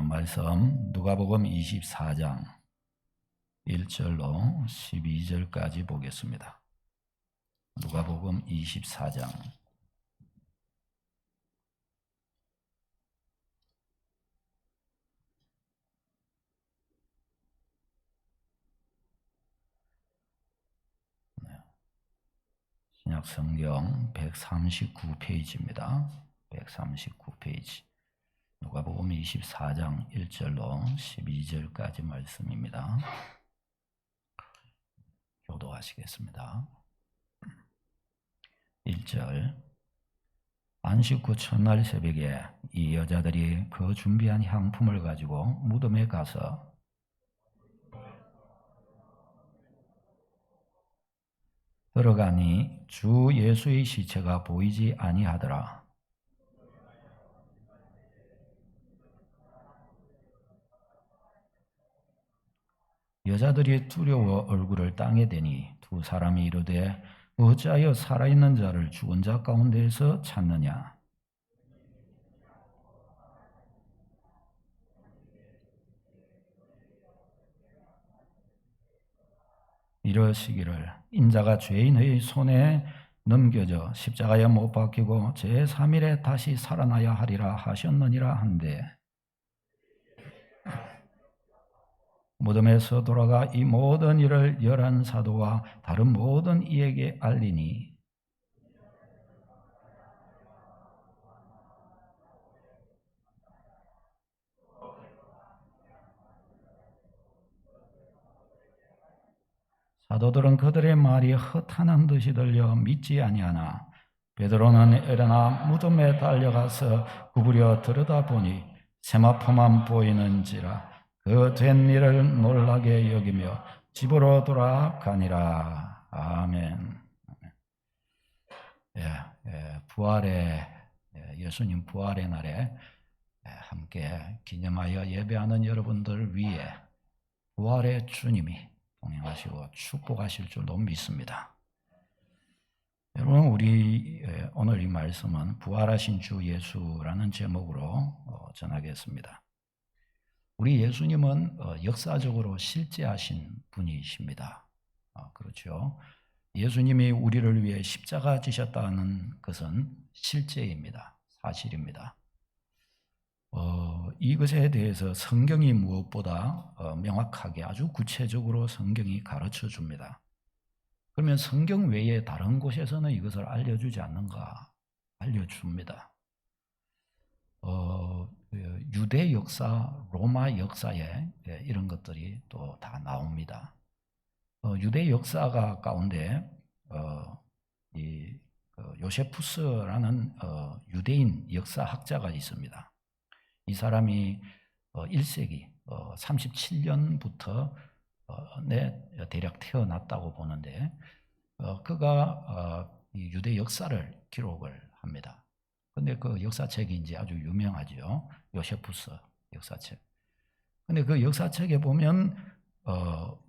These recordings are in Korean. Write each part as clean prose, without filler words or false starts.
말씀 누가복음 24장 1절로 12절까지 보겠습니다. 누가복음 24장 신약성경 139페이지입니다. 139페이지 누가복음 24장 1절로 12절까지 말씀입니다. 교도하시겠습니다. 1절 안식 후 첫날 새벽에 이 여자들이 그 준비한 향품을 가지고 무덤에 가서 들어가니 주 예수의 시체가 보이지 아니하더라. 여자들이 두려워 얼굴을 땅에 대니 두 사람이 이르되 어찌하여 살아있는 자를 죽은 자 가운데에서 찾느냐. 이러시기를 인자가 죄인의 손에 넘겨져 십자가에 못 박히고 제3일에 다시 살아나야 하리라 하셨느니라 한데 무덤에서 돌아가 이 모든 일을 11 사도와 다른 모든 이에게 알리니 사도들은 그들의 말이 허탄한 듯이 들려 믿지 아니하나 베드로는 일어나 무덤에 달려가서 구부려 들여다보니 세마포만 보이는지라 그 된 일을 놀라게 여기며 집으로 돌아가니라. 아멘. 부활의 예수님 부활의 날에 함께 기념하여 예배하는 여러분들 위해 부활의 주님이 동행하시고 축복하실 줄로 믿습니다. 여러분, 우리 오늘 이 말씀은 부활하신 주 예수라는 제목으로 전하겠습니다. 우리 예수님은 역사적으로 실제하신 분이십니다. 그렇죠. 예수님이 우리를 위해 십자가 지셨다는 것은 실제입니다. 사실입니다. 이것에 대해서 성경이 무엇보다 명확하게 아주 구체적으로 성경이 가르쳐 줍니다. 그러면 성경 외에 다른 곳에서는 이것을 알려주지 않는가? 알려줍니다. 유대 역사, 로마 역사에 이런 것들이 또 다 나옵니다. 유대 역사가 가운데 요세푸스라는 유대인 역사학자가 있습니다. 이 사람이 1세기 37년부터 대략 태어났다고 보는데 그가 유대 역사를 기록을 합니다. 근데 그 역사책이 이제 아주 유명하죠. 요세푸스 역사책. 근데 그 역사책에 보면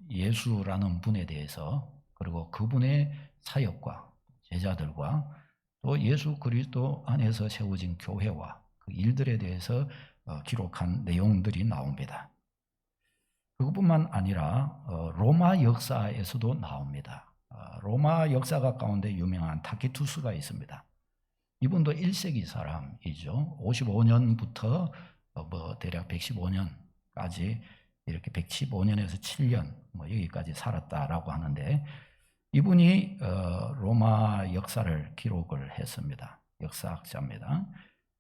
예수라는 분에 대해서 그리고 그분의 사역과 제자들과 또 예수 그리스도 안에서 세워진 교회와 그 일들에 대해서 기록한 내용들이 나옵니다. 그것뿐만 아니라 로마 역사에서도 나옵니다. 로마 역사가 가운데 유명한 타키투스가 있습니다. 이분도 1세기 사람이죠. 55년부터 대략 115년까지 이렇게 115년에서 7년 여기까지 살았다라고 하는데 이분이 로마 역사를 기록을 했습니다. 역사학자입니다.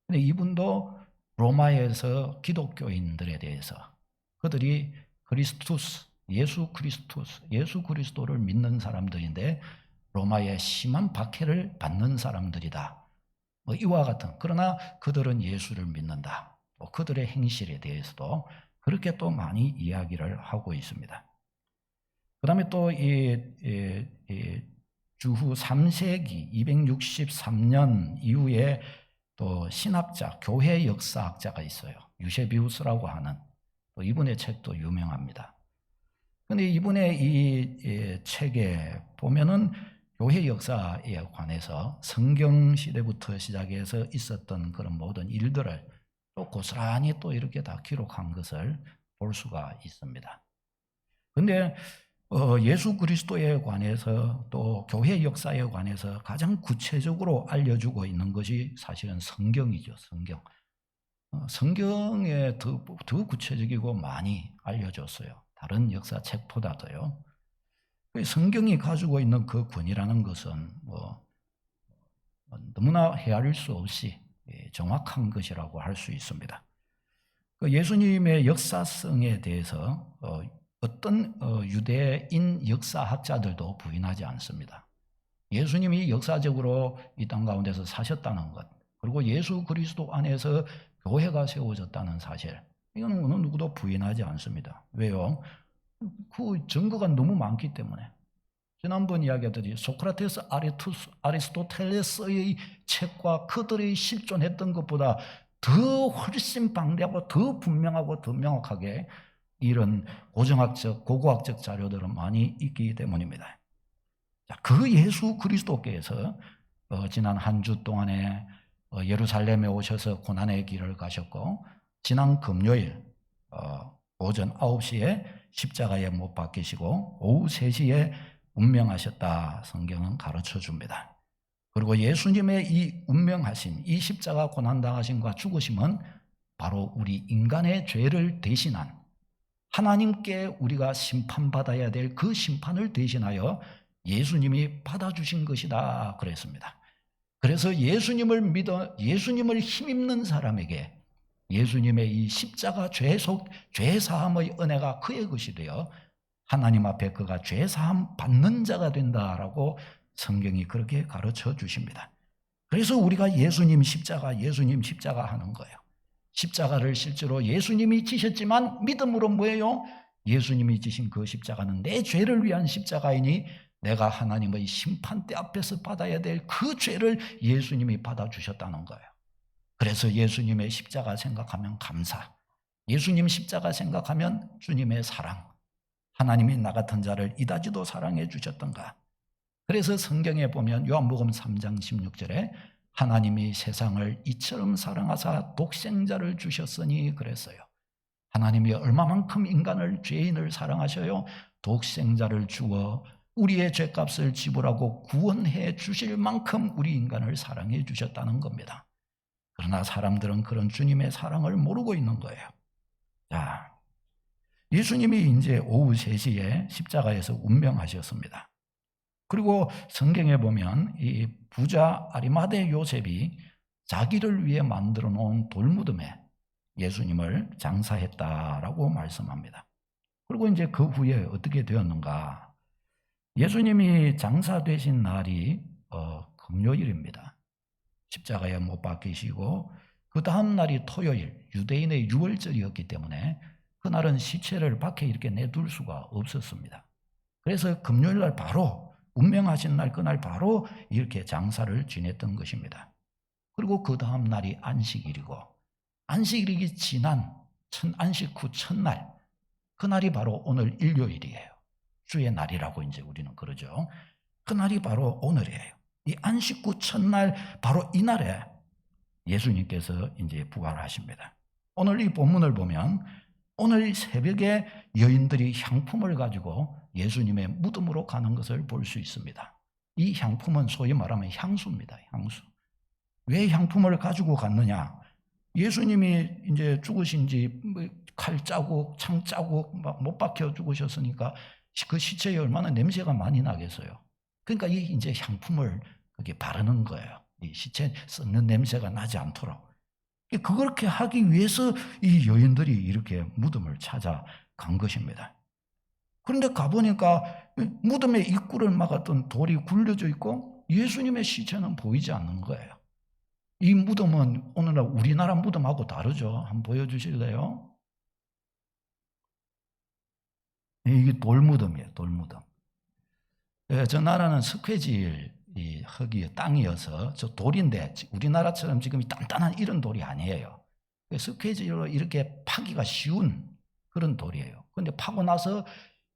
근데 이분도 로마에서 기독교인들에 대해서 그들이 예수 그리스도를 믿는 사람들인데 로마의 심한 박해를 받는 사람들이다. 이와 같은, 그러나 그들은 예수를 믿는다. 그들의 행실에 대해서도 그렇게 또 많이 이야기를 하고 있습니다. 그 다음에 또 주후 3세기 263년 이후에 또 신학자, 교회 역사학자가 있어요. 유세비우스라고 하는, 또 이분의 책도 유명합니다. 그런데 이분의 이 책에 보면은 교회 역사에 관해서 성경 시대부터 시작해서 있었던 그런 모든 일들을 또 고스란히 또 이렇게 다 기록한 것을 볼 수가 있습니다. 근데 예수 그리스도에 관해서 또 교회 역사에 관해서 가장 구체적으로 알려주고 있는 것이 사실은 성경이죠. 성경. 성경에 더 구체적이고 많이 알려줬어요. 다른 역사책보다도요. 성경이 가지고 있는 그 권위라는 것은 너무나 헤아릴 수 없이 정확한 것이라고 할 수 있습니다. 예수님의 역사성에 대해서 어떤 유대인 역사학자들도 부인하지 않습니다. 예수님이 역사적으로 이 땅 가운데서 사셨다는 것, 그리고 예수 그리스도 안에서 교회가 세워졌다는 사실, 이건 어느 누구도 부인하지 않습니다. 왜요? 그 증거가 너무 많기 때문에. 지난번 이야기했듯이 소크라테스, 아리스토텔레스의 책과 그들의 실존했던 것보다 더 훨씬 방대하고 더 분명하고 더 명확하게 이런 고고학적 자료들은 많이 있기 때문입니다. 자, 그 예수 그리스도께서 지난 한 주 동안에 예루살렘에 오셔서 고난의 길을 가셨고, 지난 금요일 오전 9시에 십자가에 못 박히시고 오후 3시에 운명하셨다, 성경은 가르쳐 줍니다. 그리고 예수님의 이 운명하심, 이 십자가 고난당하심과 죽으심은 바로 우리 인간의 죄를 대신한, 하나님께 우리가 심판받아야 될 그 심판을 대신하여 예수님이 받아주신 것이다 그랬습니다. 그래서 예수님을 믿어 예수님을 힘입는 사람에게 예수님의 이 십자가 죄사함의 은혜가 그의 것이 되어 하나님 앞에 그가 죄사함 받는 자가 된다라고 성경이 그렇게 가르쳐 주십니다. 그래서 우리가 예수님 십자가 하는 거예요. 십자가를 실제로 예수님이 지셨지만 믿음으로 뭐예요? 예수님이 지신 그 십자가는 내 죄를 위한 십자가이니 내가 하나님의 심판대 앞에서 받아야 될 그 죄를 예수님이 받아주셨다는 거예요. 그래서 예수님의 십자가 생각하면 감사, 예수님 십자가 생각하면 주님의 사랑, 하나님이 나 같은 자를 이다지도 사랑해 주셨던가. 그래서 성경에 보면 요한복음 3장 16절에 하나님이 세상을 이처럼 사랑하사 독생자를 주셨으니 그랬어요. 하나님이 얼마만큼 인간을, 죄인을 사랑하셔요? 독생자를 주어 우리의 죄값을 지불하고 구원해 주실 만큼 우리 인간을 사랑해 주셨다는 겁니다. 그러나 사람들은 그런 주님의 사랑을 모르고 있는 거예요. 자, 예수님이 이제 오후 3시에 십자가에서 운명하셨습니다. 그리고 성경에 보면 이 부자 아리마대 요셉이 자기를 위해 만들어 놓은 돌무덤에 예수님을 장사했다라고 말씀합니다. 그리고 이제 그 후에 어떻게 되었는가? 예수님이 장사되신 날이 금요일입니다. 십자가에 못 박히시고 그 다음 날이 토요일, 유대인의 유월절이었기 때문에 그날은 시체를 밖에 이렇게 내둘 수가 없었습니다. 그래서 금요일 날 바로, 운명하신 날 그날 바로 이렇게 장사를 지냈던 것입니다. 그리고 그 다음 날이 안식일이고, 안식일이 지난 안식 후 첫날, 그날이 바로 오늘 일요일이에요. 주의 날이라고 이제 우리는 그러죠. 그날이 바로 오늘이에요. 이 안식 후 첫날, 바로 이날에 예수님께서 이제 부활하십니다. 오늘 이 본문을 보면 오늘 새벽에 여인들이 향품을 가지고 예수님의 무덤으로 가는 것을 볼 수 있습니다. 이 향품은 소위 말하면 향수입니다. 향수. 왜 향품을 가지고 갔느냐? 예수님이 이제 죽으신 지 칼 자국, 창 자국 막 못 박혀 죽으셨으니까 그 시체에 얼마나 냄새가 많이 나겠어요. 그러니까 이 이제 향품을 그게 바르는 거예요. 이 시체 썩는 냄새가 나지 않도록. 그렇게 하기 위해서 이 여인들이 이렇게 무덤을 찾아간 것입니다. 그런데 가보니까 무덤의 입구를 막았던 돌이 굴려져 있고 예수님의 시체는 보이지 않는 거예요. 이 무덤은 오늘날 우리나라 무덤하고 다르죠. 한번 보여주실래요? 이게 돌무덤이에요. 돌무덤. 저 나라는 석회질 이 흙이 땅이어서 저 돌인데 우리나라처럼 지금 단단한 이런 돌이 아니에요. 석회질로 이렇게 파기가 쉬운 그런 돌이에요. 그런데 파고 나서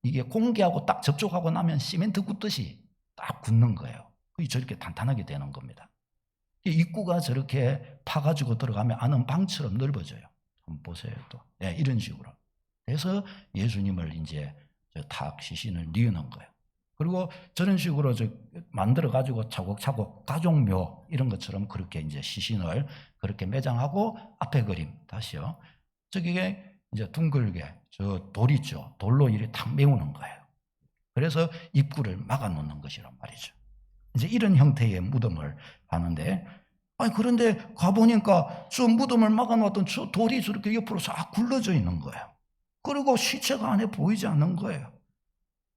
이게 공기하고 딱 접촉하고 나면 시멘트 굳듯이 딱 굳는 거예요. 그게 저렇게 단단하게 되는 겁니다. 입구가 저렇게 파가지고 들어가면 안은 방처럼 넓어져요. 한번 보세요. 또 이런 식으로. 그래서 예수님을 이제 탁 시신을 뉘어놓은 거예요. 그리고 저런 식으로 만들어가지고 차곡차곡 가족묘 이런 것처럼 그렇게 이제 시신을 그렇게 매장하고 앞에 그림 다시요. 저기에 이제 둥글게 저 돌 있죠. 돌로 이렇게 탁 메우는 거예요. 그래서 입구를 막아 놓는 것이란 말이죠. 이제 이런 형태의 무덤을 하는데, 그런데 가보니까 저 무덤을 막아 놓았던 저 돌이 저렇게 옆으로 싹 굴러져 있는 거예요. 그리고 시체가 안에 보이지 않는 거예요.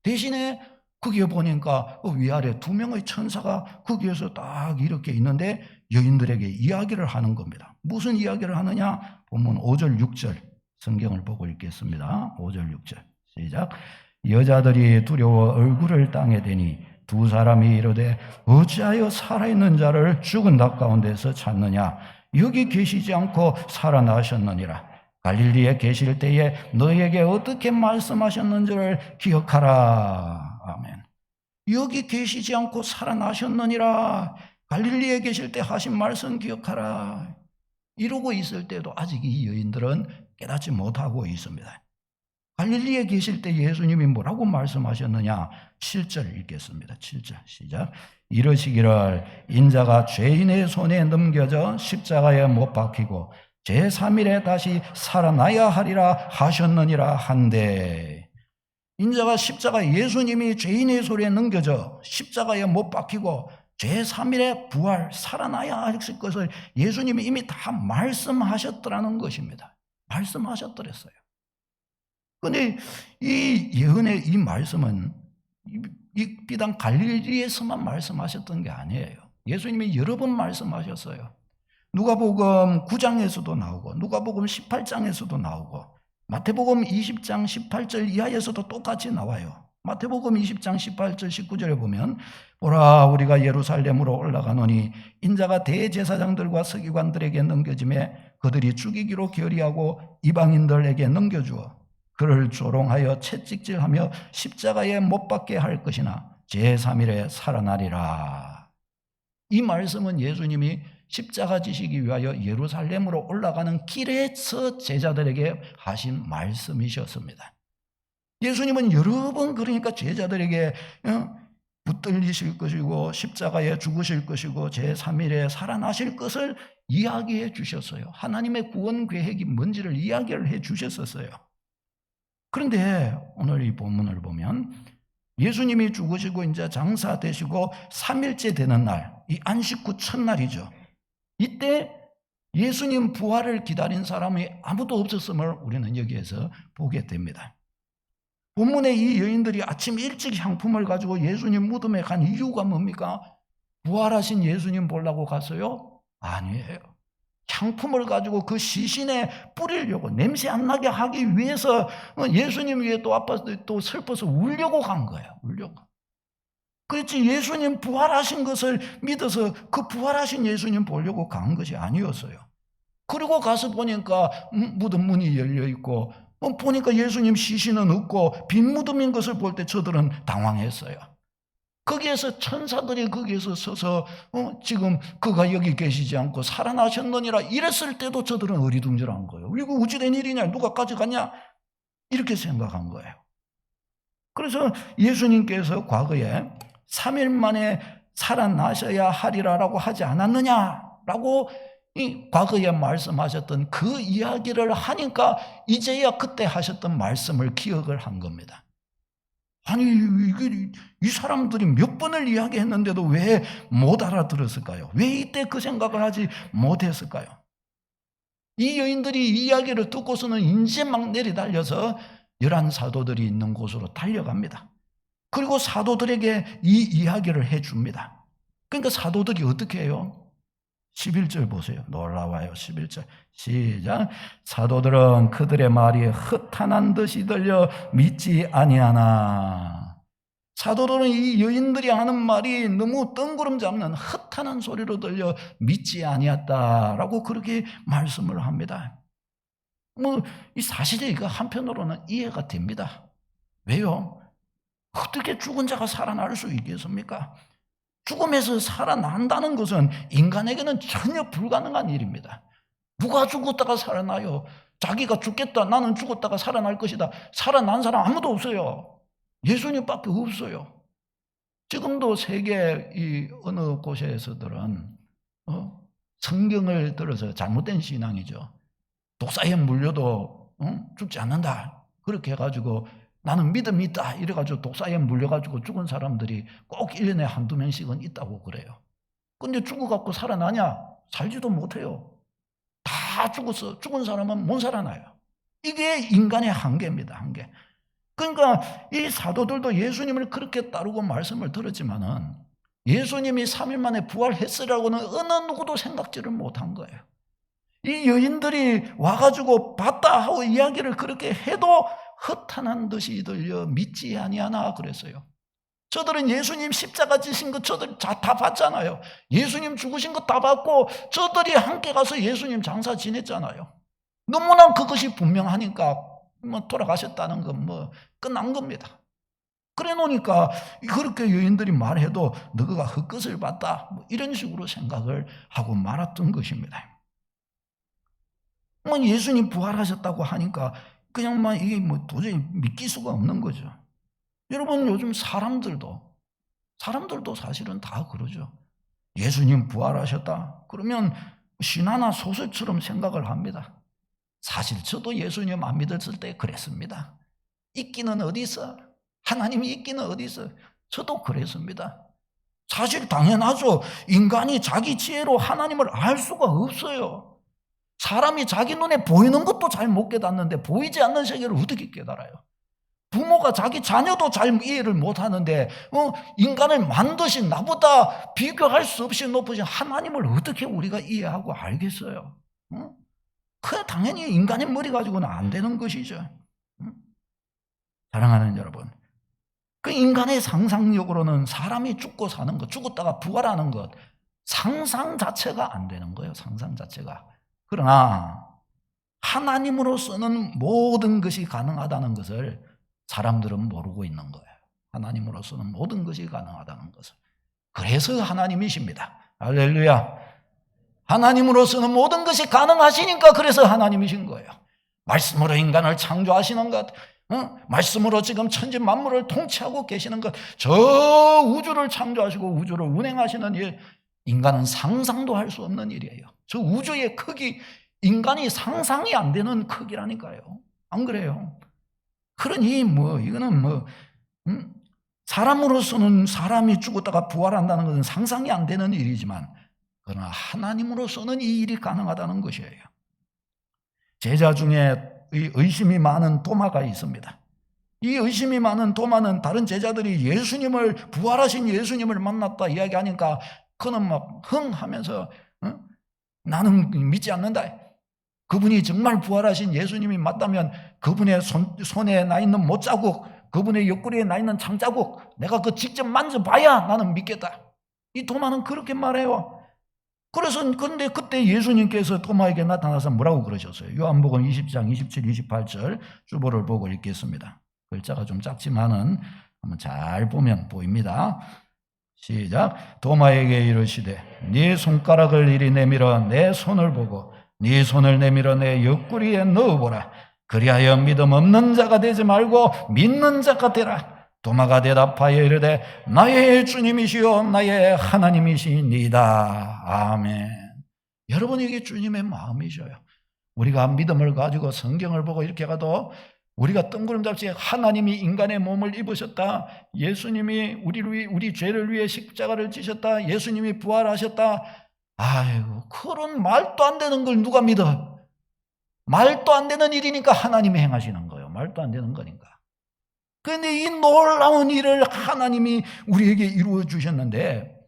대신에 거기에 보니까 위아래 두 명의 천사가 거기에서 딱 이렇게 있는데 여인들에게 이야기를 하는 겁니다. 무슨 이야기를 하느냐? 본문 5절 6절 성경을 보고 읽겠습니다. 5절 6절 시작. 여자들이 두려워 얼굴을 땅에 대니 두 사람이 이르되 어찌하여 살아있는 자를 죽은 닭 가운데서 찾느냐? 여기 계시지 않고 살아나셨느니라. 갈릴리에 계실 때에 너에게 어떻게 말씀하셨는지를 기억하라. 아멘. 여기 계시지 않고 살아나셨느니라. 갈릴리에 계실 때 하신 말씀 기억하라. 이러고 있을 때도 아직 이 여인들은 깨닫지 못하고 있습니다. 갈릴리에 계실 때 예수님이 뭐라고 말씀하셨느냐? 7절 읽겠습니다. 7절 시작. 이러시기를 인자가 죄인의 손에 넘겨져 십자가에 못 박히고 제3일에 다시 살아나야 하리라 하셨느니라 한데, 인자가 십자가 예수님이 죄인의 손에 넘겨져 십자가에 못 박히고 제3일에 부활 살아나야 하실 것을 예수님이 이미 다 말씀하셨더라는 것입니다. 말씀하셨더랬어요. 그런데 이 예언의 이 말씀은 비단 갈릴리에서만 말씀하셨던 게 아니에요. 예수님이 여러 번 말씀하셨어요. 누가복음 9장에서도 나오고 누가복음 18장에서도 나오고 마태복음 20장 18절 이하에서도 똑같이 나와요. 마태복음 20장 18절 19절에 보면 보라 우리가 예루살렘으로 올라가노니 인자가 대제사장들과 서기관들에게 넘겨짐에 그들이 죽이기로 결의하고 이방인들에게 넘겨주어 그를 조롱하여 채찍질하며 십자가에 못 박게 할 것이나 제3일에 살아나리라. 이 말씀은 예수님이 십자가 지시기 위하여 예루살렘으로 올라가는 길에서 제자들에게 하신 말씀이셨습니다. 예수님은 여러 번 그러니까 제자들에게 붙들리실 것이고 십자가에 죽으실 것이고 제3일에 살아나실 것을 이야기해 주셨어요. 하나님의 구원 계획이 뭔지를 이야기를 해 주셨었어요. 그런데 오늘 이 본문을 보면 예수님이 죽으시고 이제 장사되시고 3일째 되는 날, 이 안식 후 첫날이죠. 이때 예수님 부활을 기다린 사람이 아무도 없었음을 우리는 여기에서 보게 됩니다. 본문에 이 여인들이 아침 일찍 향품을 가지고 예수님 무덤에 간 이유가 뭡니까? 부활하신 예수님 보려고 갔어요? 아니에요. 향품을 가지고 그 시신에 뿌리려고 냄새 안 나게 하기 위해서 예수님 위에 또 아파서 또 슬퍼서 울려고 간 거예요. 울려고. 그렇지 예수님 부활하신 것을 믿어서 그 부활하신 예수님 보려고 간 것이 아니었어요. 그리고 가서 보니까 무덤 문이 열려 있고 보니까 예수님 시신은 없고 빈 무덤인 것을 볼 때 저들은 당황했어요. 거기에서 천사들이 거기에서 서서 지금 그가 여기 계시지 않고 살아나셨느니라 이랬을 때도 저들은 어리둥절한 거예요. 이거 어찌된 일이냐? 누가 가져갔냐? 이렇게 생각한 거예요. 그래서 예수님께서 과거에 3일 만에 살아나셔야 하리라라고 하지 않았느냐라고 이 과거에 말씀하셨던 그 이야기를 하니까 이제야 그때 하셨던 말씀을 기억을 한 겁니다. 아니 이 사람들이 몇 번을 이야기했는데도 왜 못 알아들었을까요? 왜 이때 그 생각을 하지 못했을까요? 이 여인들이 이 이야기를 듣고서는 이제 막 내리달려서 11 사도들이 있는 곳으로 달려갑니다. 그리고 사도들에게 이 이야기를 해줍니다. 그러니까 사도들이 어떻게 해요? 11절 보세요. 놀라워요. 11절 시작. 사도들은 그들의 말이 헛탄한 듯이 들려 믿지 아니하나. 사도들은 이 여인들이 하는 말이 너무 뜬구름 잡는 헛탄한 소리로 들려 믿지 아니했다라고 그렇게 말씀을 합니다. 이 사실이 이거 한편으로는 이해가 됩니다. 왜요? 어떻게 죽은 자가 살아날 수 있겠습니까? 죽음에서 살아난다는 것은 인간에게는 전혀 불가능한 일입니다. 누가 죽었다가 살아나요? 자기가 죽겠다, 나는 죽었다가 살아날 것이다. 살아난 사람 아무도 없어요. 예수님밖에 없어요. 지금도 세계 이 어느 곳에서들은 성경을 들어서 잘못된 신앙이죠. 독사에 물려도 죽지 않는다. 그렇게 해가지고 나는 믿음이 있다. 이래가지고 독사에 물려가지고 죽은 사람들이 꼭 1년에 한두 명씩은 있다고 그래요. 근데 죽어갖고 살아나냐? 살지도 못해요. 다 죽었어. 죽은 사람은 못 살아나요. 이게 인간의 한계입니다. 한계. 그러니까 이 사도들도 예수님을 그렇게 따르고 말씀을 들었지만은 예수님이 3일 만에 부활했으라고는 어느 누구도 생각지를 못한 거예요. 이 여인들이 와가지고 봤다 하고 이야기를 그렇게 해도 허탄한 듯이 들려 믿지 아니하나 그랬어요. 저들은 예수님 십자가 지신 거 저들 다 봤잖아요. 예수님 죽으신 거 다 봤고 저들이 함께 가서 예수님 장사 지냈잖아요. 너무나 그것이 분명하니까 돌아가셨다는 건 끝난 겁니다. 그래 놓으니까 그렇게 여인들이 말해도 너가 헛것을 봤다 이런 식으로 생각을 하고 말았던 것입니다. 예수님 부활하셨다고 하니까 그냥 이게 도저히 믿길 수가 없는 거죠. 여러분 요즘 사람들도 사실은 다 그러죠. 예수님 부활하셨다 그러면 신화나 소설처럼 생각을 합니다. 사실 저도 예수님 안 믿었을 때 그랬습니다. 있기는 어디 있어? 하나님이 있기는 어디 있어? 저도 그랬습니다. 사실 당연하죠. 인간이 자기 지혜로 하나님을 알 수가 없어요. 사람이 자기 눈에 보이는 것도 잘 못 깨닫는데 보이지 않는 세계를 어떻게 깨달아요? 부모가 자기 자녀도 잘 이해를 못하는데 인간을 만드신 나보다 비교할 수 없이 높으신 하나님을 어떻게 우리가 이해하고 알겠어요? 그 당연히 인간의 머리 가지고는 안 되는 것이죠. 사랑하는 여러분, 그 인간의 상상력으로는 사람이 죽고 사는 것, 죽었다가 부활하는 것, 상상 자체가 안 되는 거예요. 상상 자체가. 그러나 하나님으로서는 모든 것이 가능하다는 것을 사람들은 모르고 있는 거예요. 하나님으로서는 모든 것이 가능하다는 것을. 그래서 하나님이십니다. 할렐루야. 하나님으로서는 모든 것이 가능하시니까 그래서 하나님이신 거예요. 말씀으로 인간을 창조하시는 것, 말씀으로 지금 천지 만물을 통치하고 계시는 것, 저 우주를 창조하시고 우주를 운행하시는 일, 인간은 상상도 할 수 없는 일이에요. 저 우주의 크기, 인간이 상상이 안 되는 크기라니까요. 안 그래요? 그러니 이거는 사람으로서는 사람이 죽었다가 부활한다는 것은 상상이 안 되는 일이지만 그러나 하나님으로서는 이 일이 가능하다는 것이에요. 제자 중에 의심이 많은 도마가 있습니다. 이 의심이 많은 도마는 다른 제자들이 부활하신 예수님을 만났다 이야기하니까 그는 흥 하면서 나는 믿지 않는다. 그분이 정말 부활하신 예수님이 맞다면 그분의 손에 나 있는 못자국, 그분의 옆구리에 나 있는 창자국 내가 직접 만져봐야 나는 믿겠다. 이 도마는 그렇게 말해요. 그런데 그때 예수님께서 도마에게 나타나서 뭐라고 그러셨어요? 요한복음 20장 27, 28절 주보를 보고 읽겠습니다. 글자가 좀 작지만은 한번 잘 보면 보입니다. 시작. 도마에게 이르시되 네 손가락을 이리 내밀어 내 손을 보고 네 손을 내밀어 내 옆구리에 넣어보라. 그리하여 믿음 없는 자가 되지 말고 믿는 자가 되라. 도마가 대답하여 이르되 나의 주님이시요 나의 하나님이시니이다. 아멘. 여러분 이게 주님의 마음이셔요. 우리가 믿음을 가지고 성경을 보고 이렇게 가도 우리가 뜬구름잡이 하나님이 인간의 몸을 입으셨다. 예수님이 우리 죄를 위해 십자가를 지셨다. 예수님이 부활하셨다. 아이고 그런 말도 안 되는 걸 누가 믿어? 말도 안 되는 일이니까 하나님이 행하시는 거예요. 말도 안 되는 거니까. 그런데 이 놀라운 일을 하나님이 우리에게 이루어 주셨는데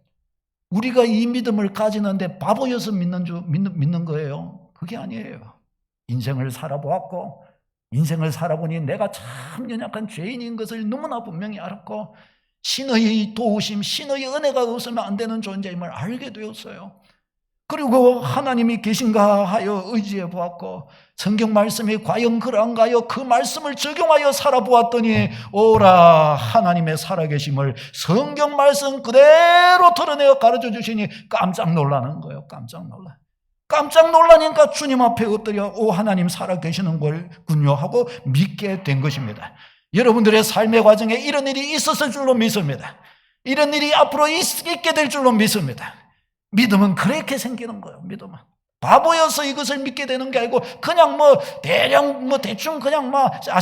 우리가 이 믿음을 가지는데 바보여서 믿는 거예요. 그게 아니에요. 인생을 살아보았고 인생을 살아보니 내가 참 연약한 죄인인 것을 너무나 분명히 알았고 신의 도우심, 신의 은혜가 없으면 안 되는 존재임을 알게 되었어요. 그리고 하나님이 계신가 하여 의지해 보았고 성경 말씀이 과연 그런가요? 그 말씀을 적용하여 살아보았더니 오라 하나님의 살아계심을 성경 말씀 그대로 드러내어 가르쳐 주시니 깜짝 놀라는 거예요. 깜짝 놀라. 깜짝 놀라니까 주님 앞에 엎드려 오 하나님 살아계시는 걸군요 하고 믿게 된 것입니다. 여러분들의 삶의 과정에 이런 일이 있었을 줄로 믿습니다. 이런 일이 앞으로 있게 될 줄로 믿습니다. 믿음은 그렇게 생기는 거예요. 믿음은 바보여서 이것을 믿게 되는 게 아니고 그냥 대충 그냥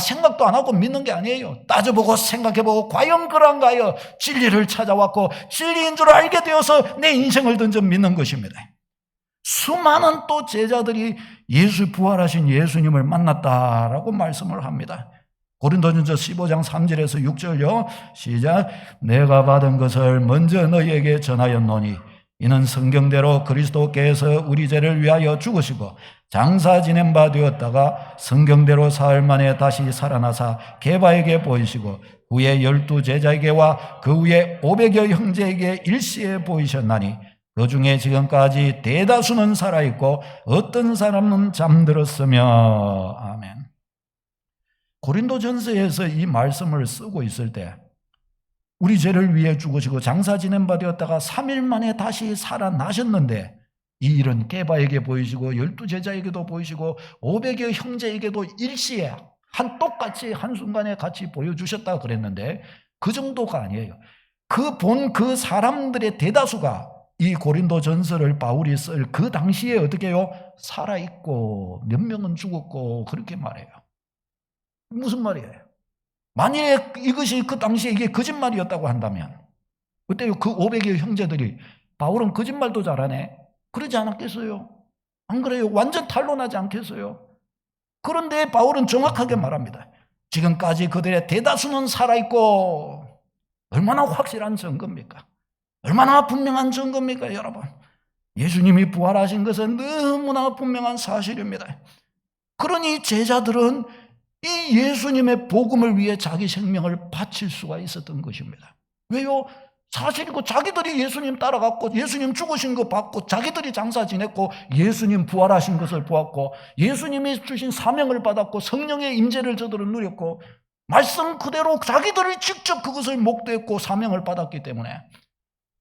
생각도 안 하고 믿는 게 아니에요. 따져보고 생각해보고 과연 그런가요? 진리를 찾아왔고 진리인 줄 알게 되어서 내 인생을 던져 믿는 것입니다. 수많은 또 제자들이 부활하신 예수님을 만났다라고 말씀을 합니다. 고린도전서 15장 3절에서 6절요. 시작. 내가 받은 것을 먼저 너희에게 전하였노니 이는 성경대로 그리스도께서 우리 죄를 위하여 죽으시고 장사 지낸 바 되었다가 성경대로 사흘 만에 다시 살아나사 게바에게 보이시고 후에 12제자에게와 그 후에 500여 형제에게 일시에 보이셨나니 그 중에 지금까지 대다수는 살아있고 어떤 사람은 잠들었으며. 아멘. 고린도전서에서 이 말씀을 쓰고 있을 때 우리 죄를 위해 죽으시고 장사 지낸 바 되었다가 3일 만에 다시 살아나셨는데 이 일은 게바에게 보이시고 12제자에게도 보이시고 500여 형제에게도 일시에 똑같이 한순간에 같이 보여주셨다고 그랬는데 그 정도가 아니에요. 그 사람들의 대다수가 이 고린도전서를 바울이 쓸 그 당시에 어떻게 해요? 살아있고 몇 명은 죽었고 그렇게 말해요. 무슨 말이에요? 만일에 이것이 그 당시에 이게 거짓말이었다고 한다면 어때요? 그 500여 형제들이 바울은 거짓말도 잘하네 그러지 않았겠어요? 안 그래요? 완전 탄로나지 않겠어요? 그런데 바울은 정확하게 말합니다. 지금까지 그들의 대다수는 살아있고 얼마나 확실한 증거입니까? 얼마나 분명한 증거입니까 여러분? 예수님이 부활하신 것은 너무나 분명한 사실입니다. 그러니 제자들은 이 예수님의 복음을 위해 자기 생명을 바칠 수가 있었던 것입니다. 왜요? 사실이고 자기들이 예수님 따라갔고 예수님 죽으신 거 봤고 자기들이 장사 지냈고 예수님 부활하신 것을 보았고 예수님이 주신 사명을 받았고 성령의 임재를 저들은 누렸고 말씀 그대로 자기들이 직접 그것을 목도했고 사명을 받았기 때문에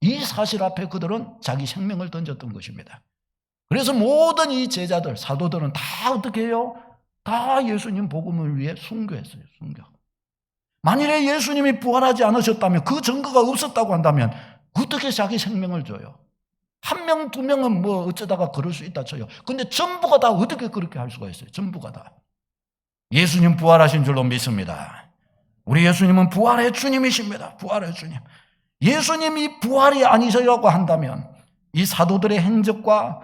이 사실 앞에 그들은 자기 생명을 던졌던 것입니다. 그래서 모든 이 제자들, 사도들은 다 어떻게 해요? 다 예수님 복음을 위해 순교했어요. 순교. 만일에 예수님이 부활하지 않으셨다면 그 증거가 없었다고 한다면 어떻게 자기 생명을 줘요? 한 명, 두 명은 어쩌다가 그럴 수 있다 쳐요. 근데 전부가 다 어떻게 그렇게 할 수가 있어요? 전부가 다. 예수님 부활하신 줄로 믿습니다. 우리 예수님은 부활의 주님이십니다. 부활의 주님. 예수님이 부활이 아니시라고 한다면 이 사도들의 행적과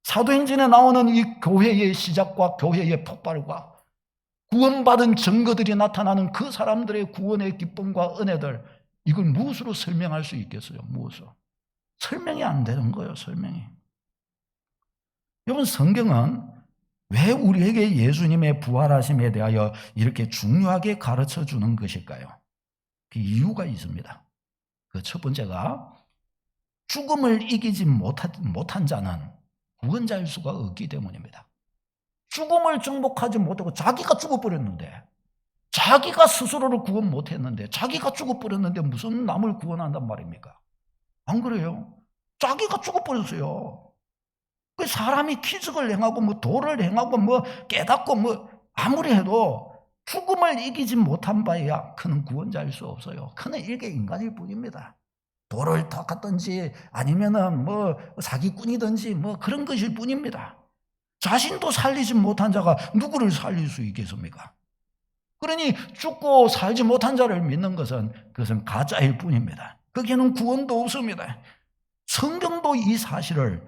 사도행전에 나오는 이 교회의 시작과 교회의 폭발과 구원받은 증거들이 나타나는 그 사람들의 구원의 기쁨과 은혜들 이걸 무엇으로 설명할 수 있겠어요? 무엇으로? 설명이 안 되는 거예요. 설명이. 여러분 성경은 왜 우리에게 예수님의 부활하심에 대하여 이렇게 중요하게 가르쳐 주는 것일까요? 그 이유가 있습니다. 그 첫 번째가 죽음을 이기지 못한 자는 구원자일 수가 없기 때문입니다. 죽음을 정복하지 못하고 자기가 죽어버렸는데 자기가 스스로를 구원 못했는데 자기가 죽어버렸는데 무슨 남을 구원한단 말입니까? 안 그래요? 자기가 죽어버렸어요. 그 사람이 기적을 행하고 도를 행하고 깨닫고 아무리 해도 죽음을 이기지 못한 바에야 그는 구원자일 수 없어요. 그는 일개 인간일 뿐입니다. 돌을 닦았든지 아니면은 사기꾼이든지 그런 것일 뿐입니다. 자신도 살리지 못한 자가 누구를 살릴 수 있겠습니까? 그러니 죽고 살지 못한 자를 믿는 그것은 가짜일 뿐입니다. 거기에는 구원도 없습니다. 성경도 이 사실을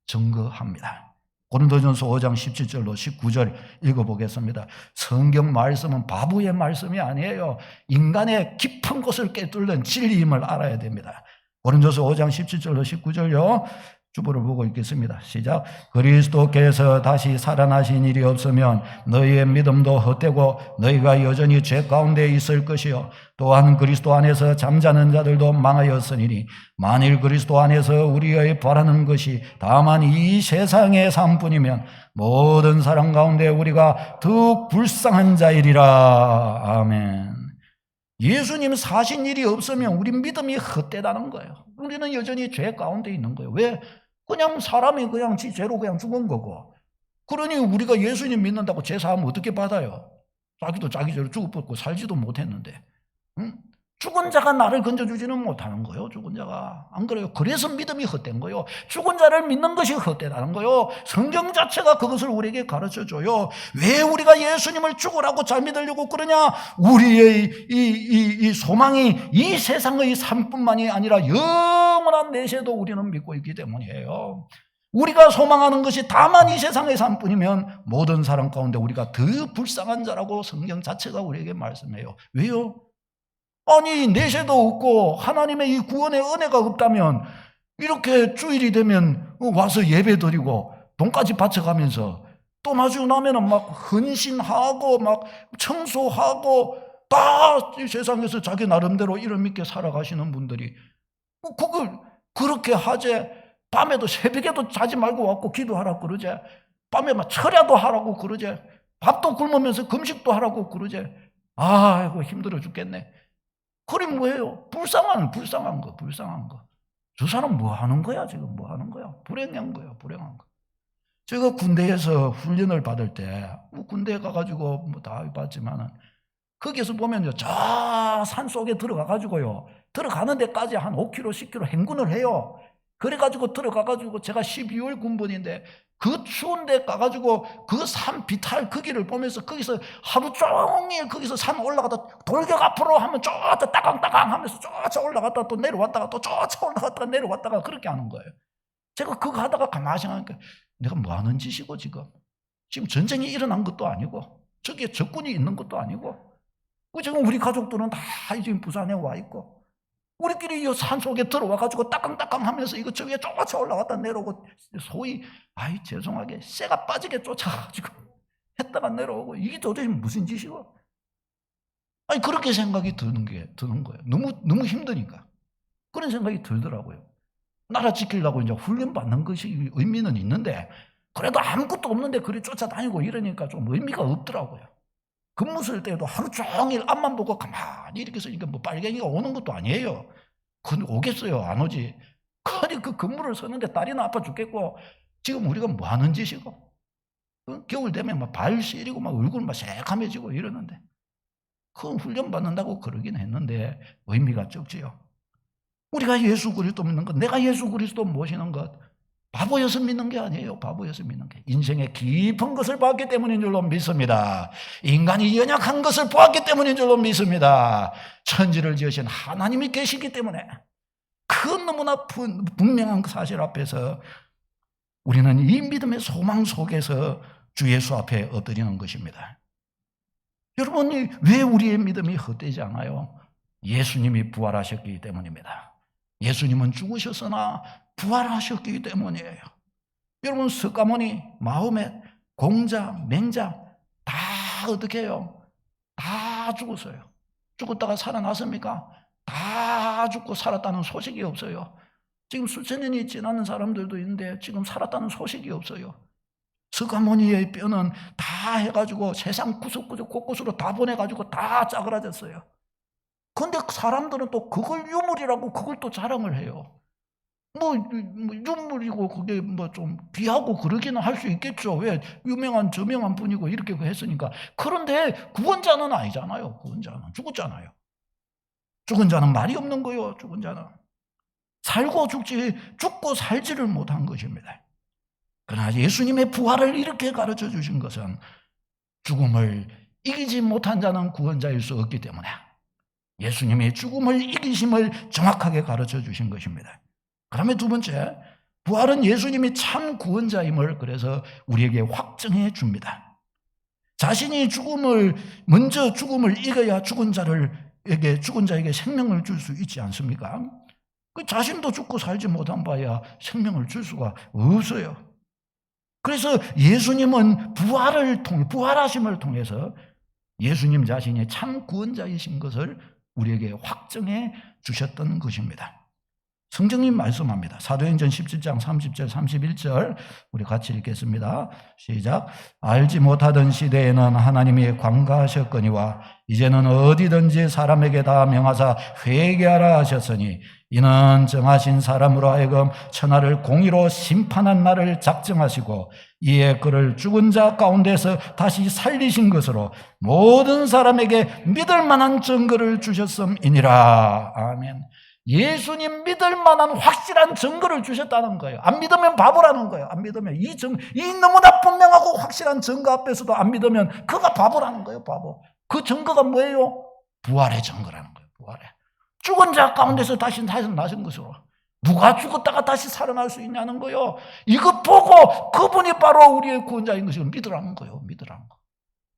증거합니다. 고린도전서 5장 17절로 19절 읽어보겠습니다. 성경 말씀은 바보의 말씀이 아니에요. 인간의 깊은 곳을 꿰뚫는 진리임을 알아야 됩니다. 고린도전서 5장 17절로 19절요. 주보를 보고 읽겠습니다. 시작. 그리스도께서 다시 살아나신 일이 없으면 너희의 믿음도 헛되고 너희가 여전히 죄 가운데 있을 것이요 또한 그리스도 안에서 잠자는 자들도 망하였으니 만일 그리스도 안에서 우리의 바라는 것이 다만 이 세상의 삶뿐이면 모든 사람 가운데 우리가 더욱 불쌍한 자이리라. 아멘. 예수님 사신 일이 없으면 우리 믿음이 헛되다는 거예요. 우리는 여전히 죄 가운데 있는 거예요. 왜? 그냥 사람이 그냥 지 죄로 그냥 죽은 거고. 그러니 우리가 예수님 믿는다고 죄 사함 어떻게 받아요? 자기도 자기 죄로 죽어버렸고 살지도 못했는데. 응? 죽은 자가 나를 건져주지는 못하는 거예요. 죽은 자가. 안 그래요? 그래서 믿음이 헛된 거예요. 죽은 자를 믿는 것이 헛되다는 거예요. 성경 자체가 그것을 우리에게 가르쳐줘요. 왜 우리가 예수님을 죽으라고 잘 믿으려고 그러냐? 우리의 이 소망이 이 세상의 삶뿐만이 아니라 영원한 내세도 우리는 믿고 있기 때문이에요. 우리가 소망하는 것이 다만 이 세상의 삶뿐이면 모든 사람 가운데 우리가 더 불쌍한 자라고 성경 자체가 우리에게 말씀해요. 왜요? 아니 내세도 없고 하나님의 이 구원의 은혜가 없다면 이렇게 주일이 되면 와서 예배 드리고 돈까지 바쳐가면서 또 나중에 나면은 막 헌신하고 막 청소하고 다 이 세상에서 자기 나름대로 이름 있게 살아가시는 분들이 그걸 그렇게 하재. 밤에도 새벽에도 자지 말고 왔고 기도하라고 그러재. 밤에 막 철야도 하라고 그러재. 밥도 굶으면서 금식도 하라고 그러재. 아이고 힘들어 죽겠네. 그래 뭐예요? 불쌍한 거. 저 사람 뭐 하는 거야 지금? 뭐 하는 거야? 불행한 거야, 불행한 거. 제가 군대에서 훈련을 받을 때 군대에 가가지고 뭐 다 봤지만은 거기에서 보면요, 저 산 속에 들어가가지고요, 들어가는 데까지 한 5km, 10km 행군을 해요. 그래가지고 들어가가지고 제가 12월 군번인데 그 추운 데 가가지고 그 산 비탈 거기를 보면서 거기서 하루 종일 거기서 산 올라가다 돌격 앞으로 하면 쫓아 따강따강 하면서 쫓아 올라갔다 또 내려왔다가 또 쫓아 올라갔다가 내려왔다가 그렇게 하는 거예요. 제가 그거 하다가 가만히 생각하니까 내가 뭐 하는 짓이고 지금 전쟁이 일어난 것도 아니고 저기에 적군이 있는 것도 아니고 지금 우리 가족들은 다 지금 부산에 와 있고 우리끼리 이 산속에 들어와가지고 따강따강 하면서 이거 저 위에 쫓아 올라갔다 내려오고 소위 아이 죄송하게 쇠가 빠지게 쫓아가지고 했다가 내려오고 이게 도대체 무슨 짓이고 아니 그렇게 생각이 드는 거예요. 너무 힘드니까 그런 생각이 들더라고요. 나라 지키려고 이제 훈련 받는 것이 의미는 있는데 그래도 아무것도 없는데 그리 쫓아다니고 이러니까 좀 의미가 없더라고요. 근무 쓸 때도 하루 종일 앞만 보고 가만히 이렇게 있으니까 뭐 빨갱이가 오는 것도 아니에요. 그건 오겠어요? 안 오지. 그러니 그 근무를 서는데 다리는 아파 죽겠고 지금 우리가 뭐 하는 짓이고 겨울 되면 막 발 시리고 막 얼굴 막 새카매지고 이러는데 그 훈련 받는다고 그러긴 했는데 의미가 적지요. 우리가 예수 그리스도 믿는 것, 내가 예수 그리스도 모시는 것 바보여서 믿는 게 아니에요. 바보여서 믿는 게 인생의 깊은 것을 보았기 때문인 줄로 믿습니다. 인간이 연약한 것을 보았기 때문인 줄로 믿습니다. 천지를 지으신 하나님이 계시기 때문에 그 너무나 분명한 사실 앞에서 우리는 이 믿음의 소망 속에서 주 예수 앞에 엎드리는 것입니다. 여러분이 왜 우리의 믿음이 헛되지 않아요? 예수님이 부활하셨기 때문입니다. 예수님은 죽으셨으나 부활하셨기 때문이에요. 여러분 석가모니, 마호멧, 공자, 맹자 다 어떻게 해요? 다 죽었어요. 죽었다가 살아났습니까? 다 죽고 살았다는 소식이 없어요. 지금 수천 년이 지나는 사람들도 있는데 지금 살았다는 소식이 없어요. 석가모니의 뼈는 다 해가지고 세상 구석구석 곳곳으로 다 보내가지고 다 짜그라졌어요. 그런데 사람들은 또 그걸 유물이라고 그걸 또 자랑을 해요. 뭐 유물이고 그게 뭐 좀 귀하고 그러기는 할 수 있겠죠. 왜 유명한 저명한 분이고 이렇게 했으니까. 그런데 구원자는 아니잖아요. 구원자는 죽었잖아요. 죽은 자는 말이 없는 거예요. 죽은 자는 살고 죽지 죽고 살지를 못한 것입니다. 그러나 예수님의 부활을 이렇게 가르쳐 주신 것은 죽음을 이기지 못한 자는 구원자일 수 없기 때문에 예수님의 죽음을 이기심을 정확하게 가르쳐 주신 것입니다. 그다음에 두 번째, 부활은 예수님이 참 구원자임을 그래서 우리에게 확증해 줍니다. 자신이 먼저 죽음을 이겨야 죽은 자에게 생명을 줄 수 있지 않습니까? 그 자신도 죽고 살지 못한 바야 생명을 줄 수가 없어요. 그래서 예수님은 부활하심을 통해서 예수님 자신이 참 구원자이신 것을 우리에게 확정해 주셨던 것입니다. 성경이 말씀합니다. 사도행전 17장 30절 31절 우리 같이 읽겠습니다. 시작. 알지 못하던 시대에는 하나님이 관가하셨거니와 이제는 어디든지 사람에게 다 명하사 회개하라 하셨으니 이는 정하신 사람으로 하여금 천하를 공의로 심판한 날을 작정하시고 이에 그를 죽은 자 가운데서 다시 살리신 것으로 모든 사람에게 믿을 만한 증거를 주셨음이니라. 아멘. 예수님 믿을 만한 확실한 증거를 주셨다는 거예요. 안 믿으면 바보라는 거예요. 안 믿으면 이 너무나 분명하고 확실한 증거 앞에서도 안 믿으면 그가 바보라는 거예요. 바보. 그 증거가 뭐예요? 부활의 증거라는 거예요. 부활의. 죽은 자 가운데서 다시 살아나신 것으로. 누가 죽었다가 다시 살아날 수 있냐는 거예요. 이거 보고 그분이 바로 우리의 구원자인 것을 믿으라는 거예요. 믿으라는 거.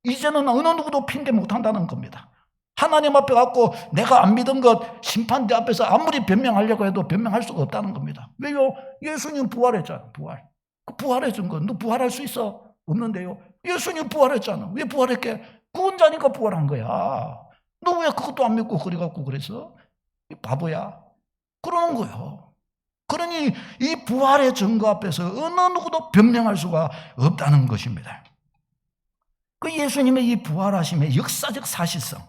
이제는 어느 누구도 핑계 못한다는 겁니다. 하나님 앞에 갖고 내가 안 믿은 것 심판대 앞에서 아무리 변명하려고 해도 변명할 수가 없다는 겁니다. 왜요? 예수님 부활했잖아. 부활. 그 부활의 증거. 너 부활할 수 있어? 없는데요. 예수님 부활했잖아. 왜 부활했게? 구원자니까 부활한 거야. 너 왜 그것도 안 믿고 그래 갖고 그랬어? 바보야. 그러는 거예요. 그러니 이 부활의 증거 앞에서 어느 누구도 변명할 수가 없다는 것입니다. 그 예수님의 이 부활하심의 역사적 사실성.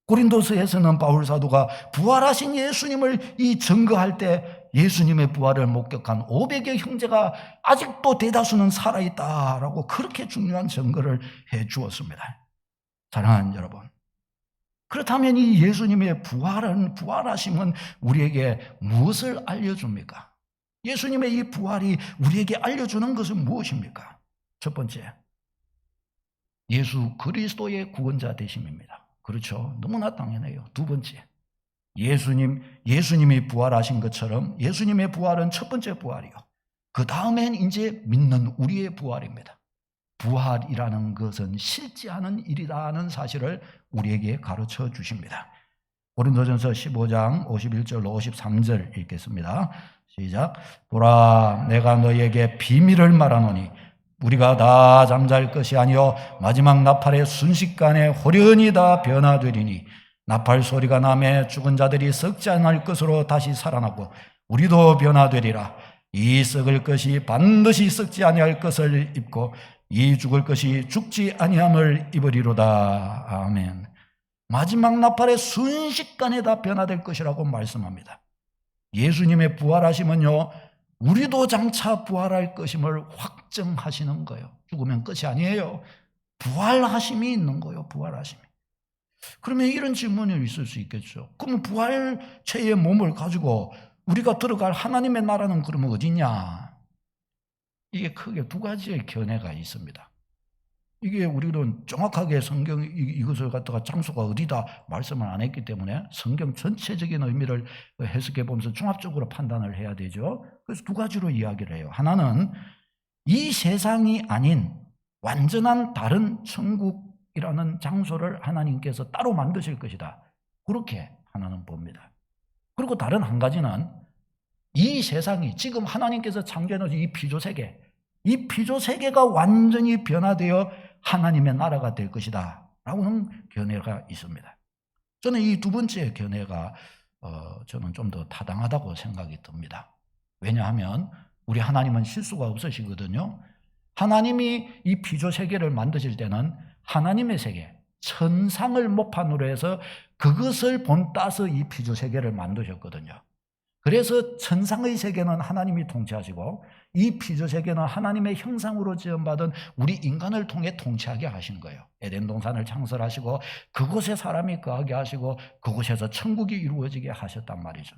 고린도서에서는 바울 사도가 부활하신 예수님을 이 증거할 때 예수님의 부활을 목격한 500여 형제가 아직도 대다수는 살아있다라고 그렇게 중요한 증거를 해 주었습니다. 사랑하는 여러분, 그렇다면 이 예수님의 부활하심은 우리에게 무엇을 알려줍니까? 예수님의 이 부활이 우리에게 알려주는 것은 무엇입니까? 첫 번째, 예수 그리스도의 구원자 되심입니다. 그렇죠. 너무나 당연해요. 두 번째, 예수님이 부활하신 것처럼 예수님의 부활은 첫 번째 부활이요. 그 다음엔 이제 믿는 우리의 부활입니다. 부활이라는 것은 실제하는 일이라는 사실을 우리에게 가르쳐 주십니다. 고린도전서 15장 51절로 53절 읽겠습니다. 시작. 보라, 내가 너희에게 비밀을 말하노니 우리가 다 잠잘 것이 아니요 마지막 나팔의 순식간에 호련히 다 변화되리니 나팔 소리가 나매 죽은 자들이 썩지 않을 것으로 다시 살아나고 우리도 변화되리라. 이 썩을 것이 반드시 썩지 아니할 것을 입고 이 죽을 것이 죽지 아니함을 입으리로다. 아멘. 마지막 나팔의 순식간에 다 변화될 것이라고 말씀합니다. 예수님의 부활하심은요, 우리도 장차 부활할 것임을 확정하시는 거예요. 죽으면 끝이 아니에요. 부활하심이 있는 거예요. 부활하심이. 그러면 이런 질문이 있을 수 있겠죠. 그러면 부활체의 몸을 가지고 우리가 들어갈 하나님의 나라는 그러면 어디냐? 이게 크게 두 가지의 견해가 있습니다. 이게 우리는 정확하게 성경 이것을 갖다가 장소가 어디다 말씀을 안 했기 때문에 성경 전체적인 의미를 해석해 보면서 종합적으로 판단을 해야 되죠. 그래서 두 가지로 이야기를 해요. 하나는 이 세상이 아닌 완전한 다른 천국이라는 장소를 하나님께서 따로 만드실 것이다. 그렇게 하나는 봅니다. 그리고 다른 한 가지는 이 세상이 지금 하나님께서 창조해 놓으신 이 피조세계, 이 피조세계가 완전히 변화되어 하나님의 나라가 될 것이다 라고는 견해가 있습니다. 저는 이 두 번째 견해가 저는 좀 더 타당하다고 생각이 듭니다. 왜냐하면 우리 하나님은 실수가 없으시거든요. 하나님이 이 피조세계를 만드실 때는 하나님의 세계, 천상을 모판으로 해서 그것을 본따서 이 피조세계를 만드셨거든요. 그래서 천상의 세계는 하나님이 통치하시고 이 피조세계는 하나님의 형상으로 지음받은 우리 인간을 통해 통치하게 하신 거예요. 에덴 동산을 창설하시고 그곳에 사람이 거하게 하시고 그곳에서 천국이 이루어지게 하셨단 말이죠.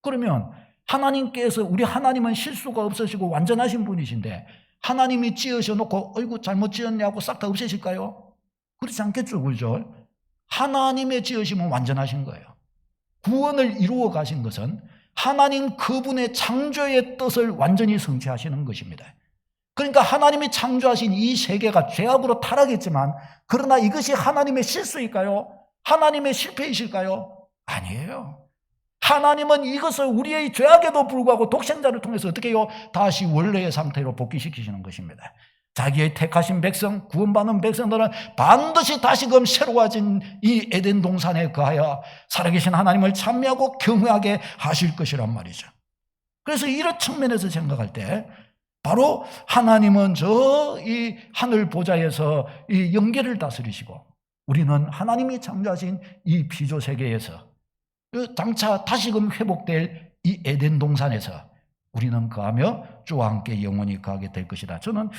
그러면 하나님께서, 우리 하나님은 실수가 없으시고 완전하신 분이신데 하나님이 지으셔놓고 어이구 잘못 지었냐고 싹 다 없애실까요? 그렇지 않겠죠. 그죠? 하나님의 지으심은 완전하신 거예요. 구원을 이루어 가신 것은 하나님 그분의 창조의 뜻을 완전히 성취하시는 것입니다. 그러니까 하나님이 창조하신 이 세계가 죄악으로 타락했지만 그러나 이것이 하나님의 실수일까요? 하나님의 실패이실까요? 아니에요. 하나님은 이것을 우리의 죄악에도 불구하고 독생자를 통해서 어떻게 해요? 다시 원래의 상태로 복귀시키시는 것입니다. 자기의 택하신 백성, 구원받은 백성들은 반드시 다시금 새로워진 이 에덴 동산에 거하여 살아계신 하나님을 찬미하고 경외하게 하실 것이란 말이죠. 그래서 이런 측면에서 생각할 때 바로 하나님은 저 이 하늘 보좌에서 이 영계를 다스리시고 우리는 하나님이 창조하신 이 피조 세계에서 장차 다시금 회복될 이 에덴 동산에서 우리는 거하며 주와 함께 영원히 거하게 될 것이다. 저는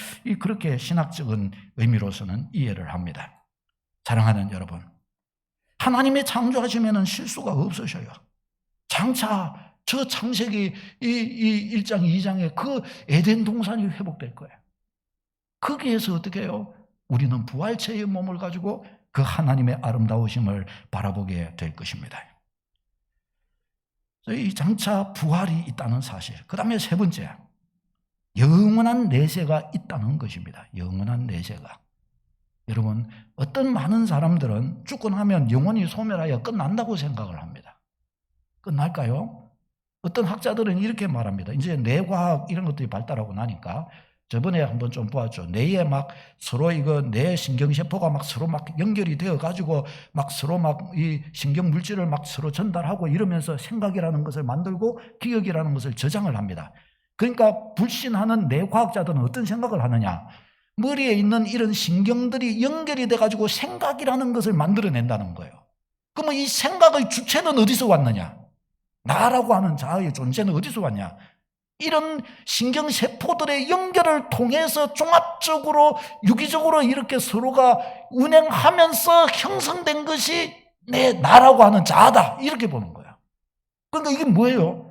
그렇게 신학적인 의미로서는 이해를 합니다. 사랑하는 여러분, 하나님의 창조하시면 실수가 없으셔요. 장차 저 창세기 이 1장 2장에 그 에덴 동산이 회복될 거예요. 거기에서 어떻게 해요? 우리는 부활체의 몸을 가지고 그 하나님의 아름다우심을 바라보게 될 것입니다. 이 장차 부활이 있다는 사실. 그 다음에 세 번째, 영원한 내세가 있다는 것입니다. 영원한 내세가. 여러분, 어떤 많은 사람들은 죽고 나면 영원히 소멸하여 끝난다고 생각을 합니다. 끝날까요? 어떤 학자들은 이렇게 말합니다. 이제 뇌과학 이런 것들이 발달하고 나니까 저번에 한번 좀 보았죠. 뇌에 막 서로 뇌 신경세포가 막 서로 막 연결이 되어 가지고 막 서로 막 이 신경 물질을 막 서로 전달하고 이러면서 생각이라는 것을 만들고 기억이라는 것을 저장을 합니다. 그러니까 불신하는 뇌과학자들은 어떤 생각을 하느냐? 머리에 있는 이런 신경들이 연결이 돼 가지고 생각이라는 것을 만들어낸다는 거예요. 그러면 이 생각의 주체는 어디서 왔느냐? 나라고 하는 자아의 존재는 어디서 왔냐? 이런 신경세포들의 연결을 통해서 종합적으로 유기적으로 이렇게 서로가 운행하면서 형성된 것이 나라고 하는 자아다, 이렇게 보는 거야. 그러니까 이게 뭐예요?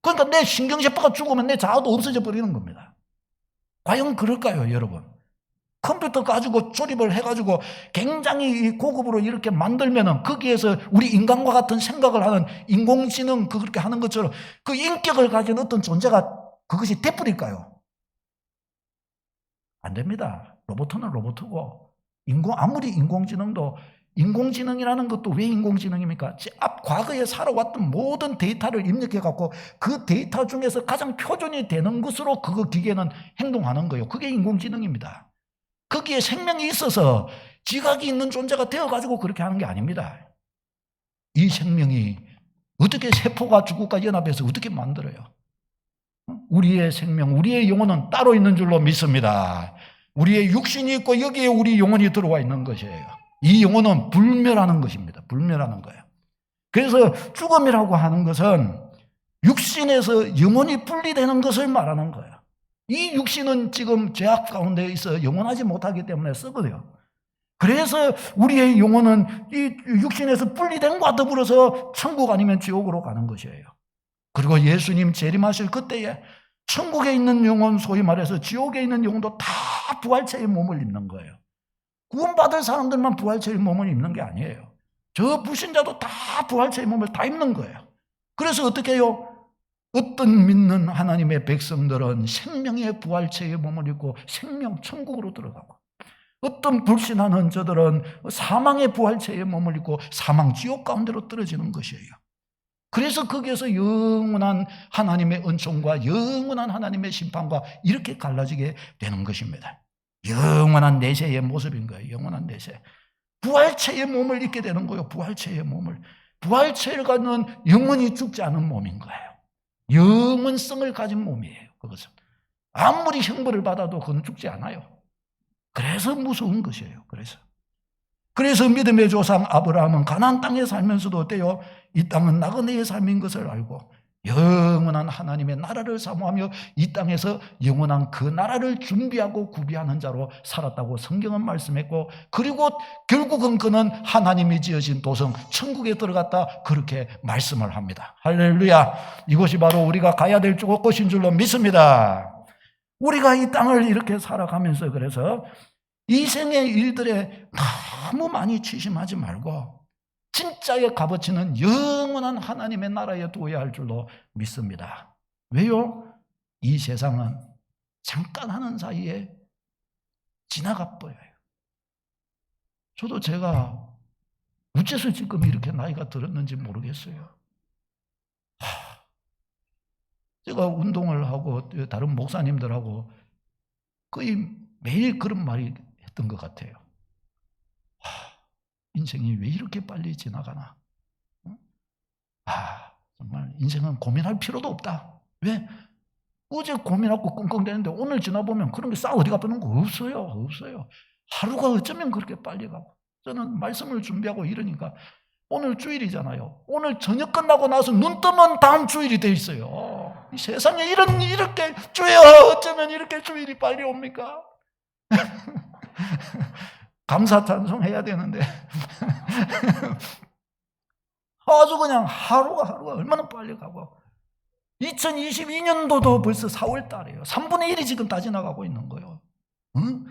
그러니까 내 신경세포가 죽으면 내 자아도 없어져 버리는 겁니다. 과연 그럴까요, 여러분? 컴퓨터 가지고 조립을 해가지고 굉장히 고급으로 이렇게 만들면은 거기에서 우리 인간과 같은 생각을 하는 인공지능 그렇게 하는 것처럼 그 인격을 가진 어떤 존재가 그것이 돼버릴까요? 안 됩니다. 로봇은 로봇이고 아무리 인공지능도 인공지능이라는 것도 왜 인공지능입니까? 과거에 살아왔던 모든 데이터를 입력해갖고 그 데이터 중에서 가장 표준이 되는 것으로 그 기계는 행동하는 거예요. 그게 인공지능입니다. 거기에 생명이 있어서 지각이 있는 존재가 되어가지고 그렇게 하는 게 아닙니다. 이 생명이 어떻게 세포가 죽을까 연합해서 어떻게 만들어요? 우리의 생명, 우리의 영혼은 따로 있는 줄로 믿습니다. 우리의 육신이 있고 여기에 우리 영혼이 들어와 있는 것이에요. 이 영혼은 불멸하는 것입니다. 불멸하는 거예요. 그래서 죽음이라고 하는 것은 육신에서 영혼이 분리되는 것을 말하는 거예요. 이 육신은 지금 죄악 가운데 있어 영원하지 못하기 때문에 썩어요. 그래서 우리의 영혼은 이 육신에서 분리된 것과 더불어서 천국 아니면 지옥으로 가는 것이에요. 그리고 예수님 재림하실 그때에 천국에 있는 영혼, 소위 말해서 지옥에 있는 영혼도 다 부활체의 몸을 입는 거예요. 구원받을 사람들만 부활체의 몸을 입는 게 아니에요. 저 불신자도 다 부활체의 몸을 다 입는 거예요. 그래서 어떻게 해요? 어떤 믿는 하나님의 백성들은 생명의 부활체의 몸을 입고 생명 천국으로 들어가고, 어떤 불신하는 저들은 사망의 부활체의 몸을 입고 사망 지옥 가운데로 떨어지는 것이에요. 그래서 거기에서 영원한 하나님의 은총과 영원한 하나님의 심판과 이렇게 갈라지게 되는 것입니다. 영원한 내세의 모습인 거예요. 영원한 내세. 부활체의 몸을 입게 되는 거예요. 부활체의 몸을. 부활체를 갖는 영원히 죽지 않은 몸인 거예요. 영원성을 가진 몸이에요. 그것은 아무리 형벌을 받아도 그건 죽지 않아요. 그래서 무서운 것이에요. 그래서 믿음의 조상 아브라함은 가나안 땅에 살면서도 어때요? 이 땅은 나그네의 삶인 것을 알고 영원한 하나님의 나라를 사모하며 이 땅에서 영원한 그 나라를 준비하고 구비하는 자로 살았다고 성경은 말씀했고, 그리고 결국은 그는 하나님이 지으신 도성 천국에 들어갔다 그렇게 말씀을 합니다. 할렐루야. 이것이 바로 우리가 가야 될 곳인 줄로 믿습니다. 우리가 이 땅을 이렇게 살아가면서 그래서 이 생의 일들에 너무 많이 치심하지 말고 진짜의 값어치는 영원한 하나님의 나라에 두어야 할 줄로 믿습니다. 왜요? 이 세상은 잠깐 하는 사이에 지나가 버려요. 저도 제가 어째서 지금 이렇게 나이가 들었는지 모르겠어요. 제가 운동을 하고 다른 목사님들하고 거의 매일 그런 말이 했던 것 같아요. 인생이 왜 이렇게 빨리 지나가나? 정말 인생은 고민할 필요도 없다. 왜? 어제 고민하고 끙끙대는데 오늘 지나보면 그런 게 싹 어디 가버리는 거 없어요. 없어요. 하루가 어쩌면 그렇게 빨리 가고. 저는 말씀을 준비하고 이러니까 오늘 주일이잖아요. 오늘 저녁 끝나고 나서 눈 뜨면 다음 주일이 돼 있어요. 이 세상에 이렇게 주여 어쩌면 이렇게 주일이 빨리 옵니까? 감사 찬송해야 되는데 아주 그냥 하루가 얼마나 빨리 가고 2022년도도 벌써 4월 달이에요. 3분의 1이 지금 다 지나가고 있는 거예요. 응?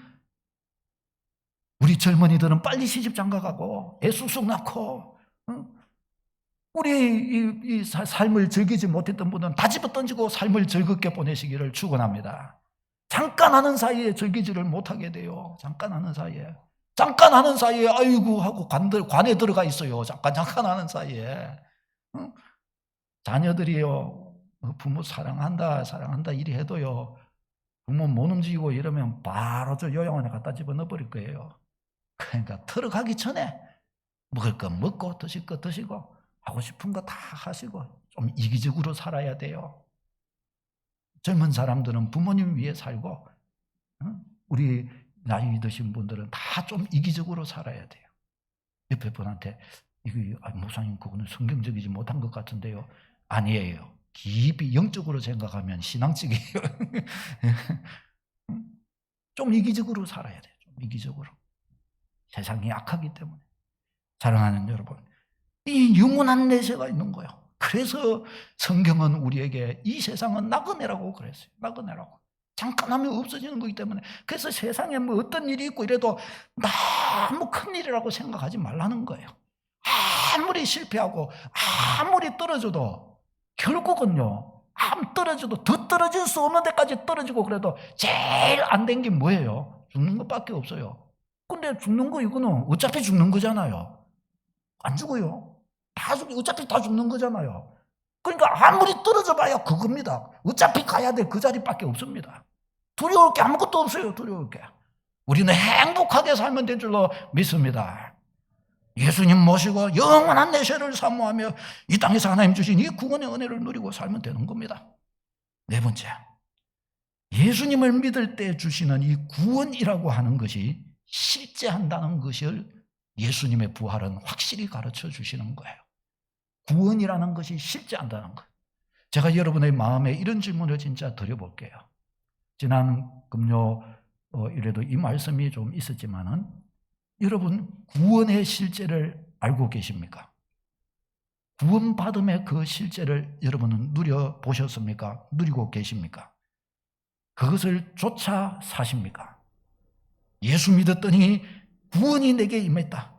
우리 젊은이들은 빨리 시집 장가가고 애 쑥쑥 낳고 응? 우리 이 삶을 즐기지 못했던 분은 다 집어던지고 삶을 즐겁게 보내시기를 축원합니다. 잠깐 하는 사이에 즐기지를 못하게 돼요. 잠깐 하는 사이에 아이고 하고 관에 들어가 있어요. 잠깐 하는 사이에 응? 자녀들이요 부모 사랑한다 이리 해도요 부모 못 움직이고 이러면 바로 저 요양원에 갖다 집어넣어 버릴 거예요. 그러니까 들어가기 전에 먹을 거 먹고 드실 거 드시고 하고 싶은 거 다 하시고 좀 이기적으로 살아야 돼요. 젊은 사람들은 부모님 위해 살고 우리 나이 드신 분들은 다 좀 이기적으로 살아야 돼요. 옆에 분한테 목사님 그거는 성경적이지 못한 것 같은데요. 아니에요. 깊이 영적으로 생각하면 신앙적이에요. 좀 이기적으로 살아야 돼요. 좀 이기적으로. 세상이 약하기 때문에. 사랑하는 여러분, 이 영원한 내세가 있는 거예요. 그래서 성경은 우리에게 이 세상은 나그네라고 그랬어요. 나그네라고. 잠깐 하면 없어지는 거기 때문에. 그래서 세상에 뭐 어떤 일이 있고 이래도 너무 큰 일이라고 생각하지 말라는 거예요. 아무리 실패하고 아무리 떨어져도 결국은요, 떨어져도 더 떨어질 수 없는 데까지 떨어지고 그래도 제일 안 된 게 뭐예요? 죽는 것밖에 없어요. 근데 죽는 거 이거는 어차피 죽는 거잖아요. 안 죽어요. 어차피 다 죽는 거잖아요. 그러니까 아무리 떨어져 봐야 그겁니다. 어차피 가야 될 그 자리밖에 없습니다. 두려울 게 아무것도 없어요. 두려울 게. 우리는 행복하게 살면 된 줄로 믿습니다. 예수님 모시고 영원한 내세를 사모하며 이 땅에서 하나님 주신 이 구원의 은혜를 누리고 살면 되는 겁니다. 네 번째, 예수님을 믿을 때 주시는 이 구원이라고 하는 것이 실제한다는 것을 예수님의 부활은 확실히 가르쳐 주시는 거예요. 구원이라는 것이 실제한다는 것. 제가 여러분의 마음에 이런 질문을 진짜 드려볼게요. 지난 금요일에도 이 말씀이 좀 있었지만은 여러분 구원의 실제를 알고 계십니까? 구원받음의 그 실제를 여러분은 누려보셨습니까? 누리고 계십니까? 그것을 쫓아 사십니까? 예수 믿었더니 구원이 내게 임했다.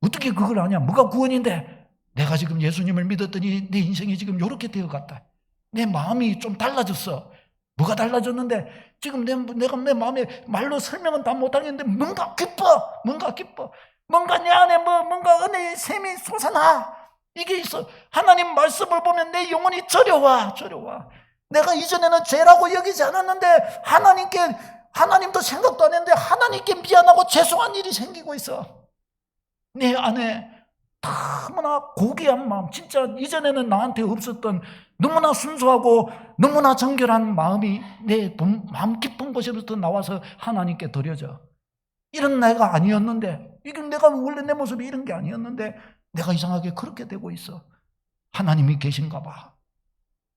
어떻게 그걸 아냐? 뭐가 구원인데? 내가 지금 예수님을 믿었더니 내 인생이 지금 이렇게 되어갔다. 내 마음이 좀 달라졌어. 뭐가 달라졌는데 지금 내가 내 마음에 말로 설명은 다 못하겠는데 뭔가 기뻐. 뭔가 내 안에 뭔가 은혜의 샘이 솟아나. 이게 있어. 하나님 말씀을 보면 내 영혼이 저려와. 내가 이전에는 죄라고 여기지 않았는데 하나님도 생각도 안 했는데 하나님께 미안하고 죄송한 일이 생기고 있어. 내 안에 너무나 고귀한 마음, 진짜 이전에는 나한테 없었던 너무나 순수하고 너무나 정결한 마음이 내 마음 깊은 곳에부터 나와서 하나님께 드려져. 이런 내가 아니었는데, 이게 내가 원래 내 모습이 이런 게 아니었는데 내가 이상하게 그렇게 되고 있어. 하나님이 계신가 봐.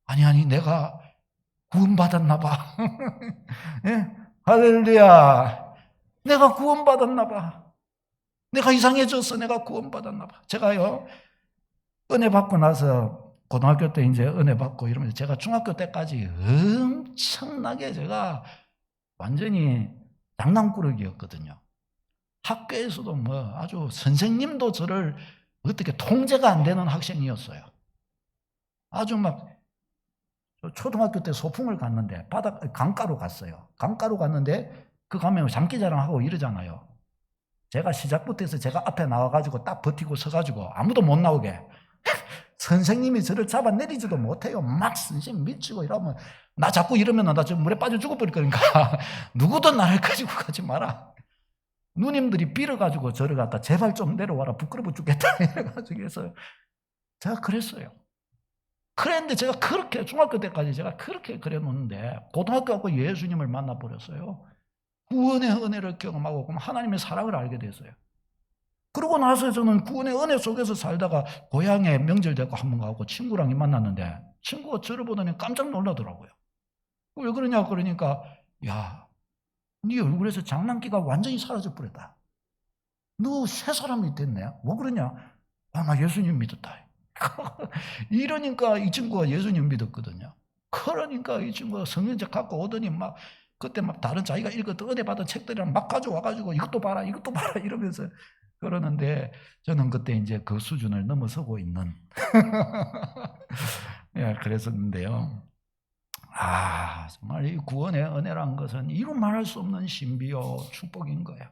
아니 내가 구원받았나 봐. 예? 할렐루야. 내가 구원받았나 봐. 내가 이상해졌어. 내가 구원받았나 봐. 제가요, 은혜 받고 나서 고등학교 때 이제 은혜 받고 이러면서 제가 중학교 때까지 엄청나게 제가 완전히 장난꾸러기였거든요. 학교에서도 뭐 아주 선생님도 저를 어떻게 통제가 안 되는 학생이었어요. 아주 막 초등학교 때 소풍을 갔는데 강가로 갔어요. 강가로 갔는데 그 가면 장기자랑하고 이러잖아요. 제가 시작부터 해서 제가 앞에 나와가지고 딱 버티고 서가지고 아무도 못 나오게 선생님이 저를 잡아내리지도 못해요. 막 선생님 미치고 이러면 나 자꾸 이러면 나 지금 물에 빠져 죽어버릴 거니까 누구도 나를 가지고 가지 마라. 누님들이 빌어가지고 저를 갖다 제발 좀 내려와라. 부끄러워 죽겠다 이래가지고 해서 제가 그랬어요. 그랬는데 제가 그렇게 중학교 때까지 제가 그렇게 그려놓는데 고등학교 가고 예수님을 만나버렸어요. 구원의 은혜를 경험하고 그럼 하나님의 사랑을 알게 됐어요. 그러고 나서 저는 구원의 은혜 속에서 살다가 고향에 명절 되고 한 번 가고 친구랑 만났는데 친구가 저를 보더니 깜짝 놀라더라고요. 왜 그러냐 그러니까 야, 네 얼굴에서 장난기가 완전히 사라져 버렸다. 너 새 사람이 됐네. 왜 그러냐? 아, 나 예수님 믿었다. 이러니까 이 친구가 예수님 믿었거든요. 그러니까 이 친구가 성경책 갖고 오더니 막 그때 막 다른 자기가 읽었던 은혜 받은 책들이랑 막 가져와가지고 이것도 봐라 이러면서 그러는데 저는 그때 이제 그 수준을 넘어서고 있는 예, 그랬었는데요. 아, 정말 이 구원의 은혜란 것은 이루 말할 수 없는 신비요 축복인 거예요.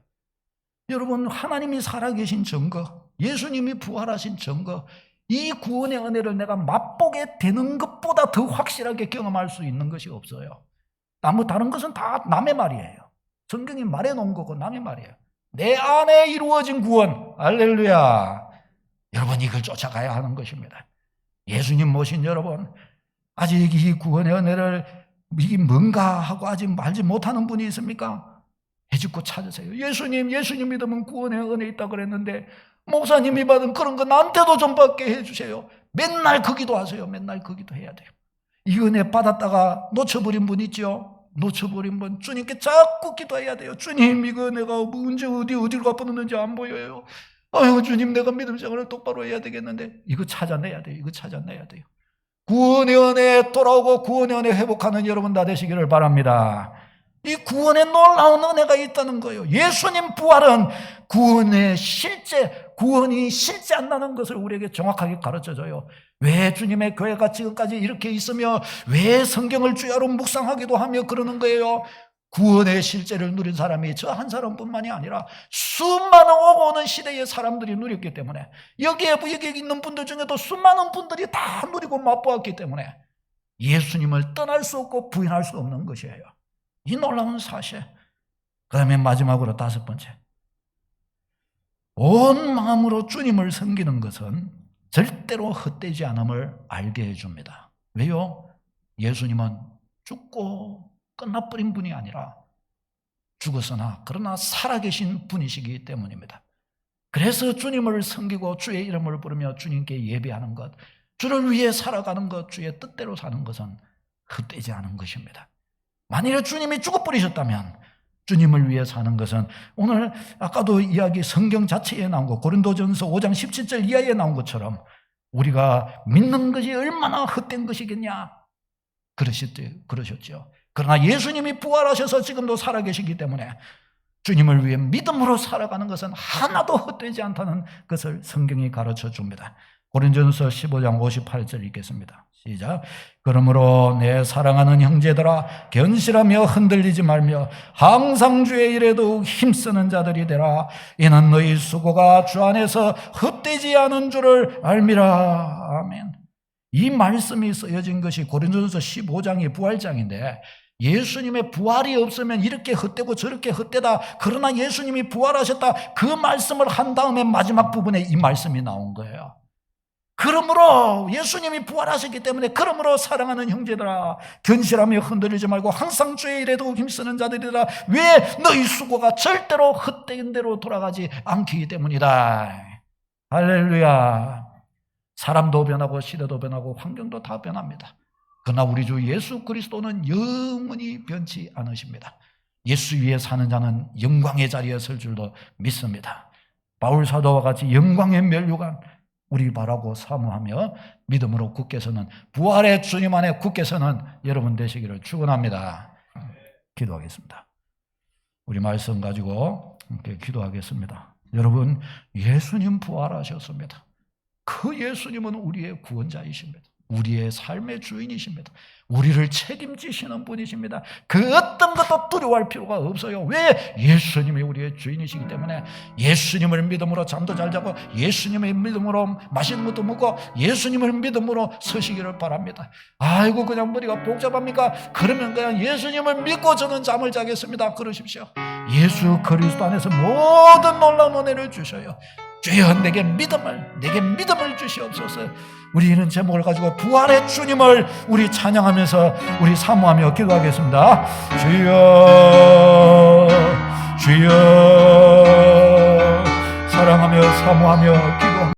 여러분, 하나님이 살아계신 증거, 예수님이 부활하신 증거, 이 구원의 은혜를 내가 맛보게 되는 것보다 더 확실하게 경험할 수 있는 것이 없어요. 다른 것은 다 남의 말이에요. 성경이 말해놓은 거고 남의 말이에요. 내 안에 이루어진 구원, 할렐루야. 여러분, 이걸 쫓아가야 하는 것입니다. 예수님 모신 여러분, 아직 이 구원의 은혜를 이게 뭔가 하고 아직 알지 못하는 분이 있습니까? 해집고 찾으세요. 예수님 믿으면 구원의 은혜 있다 그랬는데 목사님이 받은 그런 거 나한테도 좀 받게 해주세요. 맨날 그 기도하세요. 맨날 그 기도해야 돼요. 이 은혜 받았다가 놓쳐버린 분 있죠? 놓쳐버린 분 주님께 자꾸 기도해야 돼요. 주님, 이거 내가 언제 어디로 가버렸는지 안 보여요. 아유, 주님, 내가 믿음 생활을 똑바로 해야 되겠는데 이거 찾아내야 돼요. 이거 찾아내야 돼요. 구원의 은혜 돌아오고 구원의 은혜 회복하는 여러분 다 되시기를 바랍니다. 이 구원의 놀라운 은혜가 있다는 거예요. 예수님 부활은 구원이 실제한다는 것을 우리에게 정확하게 가르쳐줘요. 왜 주님의 교회가 지금까지 이렇게 있으며 왜 성경을 주야로 묵상하기도 하며 그러는 거예요. 구원의 실제를 누린 사람이 저 한 사람뿐만이 아니라 수많은 오고 오는 시대의 사람들이 누렸기 때문에 여기에 있는 분들 중에도 수많은 분들이 다 누리고 맛보았기 때문에 예수님을 떠날 수 없고 부인할 수 없는 것이에요. 이 놀라운 사실. 그 다음에 마지막으로 5번째, 온 마음으로 주님을 섬기는 것은 절대로 헛되지 않음을 알게 해줍니다. 왜요? 예수님은 죽고 끝나버린 분이 아니라 죽었으나 그러나 살아계신 분이시기 때문입니다. 그래서 주님을 섬기고 주의 이름을 부르며 주님께 예배하는 것, 주를 위해 살아가는 것, 주의 뜻대로 사는 것은 헛되지 않은 것입니다. 만일에 주님이 죽어버리셨다면 주님을 위해 사는 것은 오늘 아까도 이야기 성경 자체에 나온 것, 고린도전서 5장 17절 이하에 나온 것처럼 우리가 믿는 것이 얼마나 헛된 것이겠냐 그러셨죠. 그러나 예수님이 부활하셔서 지금도 살아계시기 때문에 주님을 위해 믿음으로 살아가는 것은 하나도 헛되지 않다는 것을 성경이 가르쳐 줍니다. 고린도전서 15장 58절 읽겠습니다. 시작. 그러므로 내 사랑하는 형제들아, 견실하며 흔들리지 말며 항상 주의 일에 더욱 힘쓰는 자들이 되라. 이는 너희 수고가 주 안에서 헛되지 않은 줄을 알미라. 아멘. 이 말씀이 쓰여진 것이 고린도전서 15장이 부활장인데 예수님의 부활이 없으면 이렇게 헛되고 저렇게 헛되다. 그러나 예수님이 부활하셨다. 그 말씀을 한 다음에 마지막 부분에 이 말씀이 나온 거예요. 그러므로 예수님이 부활하셨기 때문에 그러므로 사랑하는 형제들아, 견실하며 흔들리지 말고 항상 주의 일에 더욱 힘쓰는 자들이라. 왜? 너희 수고가 절대로 헛된 대로 돌아가지 않기 때문이다. 할렐루야. 사람도 변하고 시대도 변하고 환경도 다 변합니다. 그러나 우리 주 예수 그리스도는 영원히 변치 않으십니다. 예수 위에 사는 자는 영광의 자리에 설 줄도 믿습니다. 바울 사도와 같이 영광의 면류관 우리 바라고 사모하며 믿음으로 굳게 서는, 부활의 주님 안에 굳게 서는 여러분 되시기를 축원합니다. 기도하겠습니다. 우리 말씀 가지고 함께 기도하겠습니다. 여러분, 예수님 부활하셨습니다. 그 예수님은 우리의 구원자이십니다. 우리의 삶의 주인이십니다. 우리를 책임지시는 분이십니다. 그 어떤 것도 두려워할 필요가 없어요. 왜? 예수님이 우리의 주인이시기 때문에. 예수님을 믿음으로 잠도 잘 자고, 예수님의 믿음으로 맛있는 것도 먹고, 예수님을 믿음으로 서시기를 바랍니다. 아이고 그냥 머리가 복잡합니까? 그러면 그냥 예수님을 믿고 저는 잠을 자겠습니다. 그러십시오. 예수 그리스도 안에서 모든 놀라운 은혜를 주셔요. 주여 내게 믿음을 주시옵소서. 우리는 제목을 가지고 부활의 주님을 우리 찬양하면서 우리 사모하며 기도하겠습니다. 주여 주여 사랑하며 사모하며 기도합니다.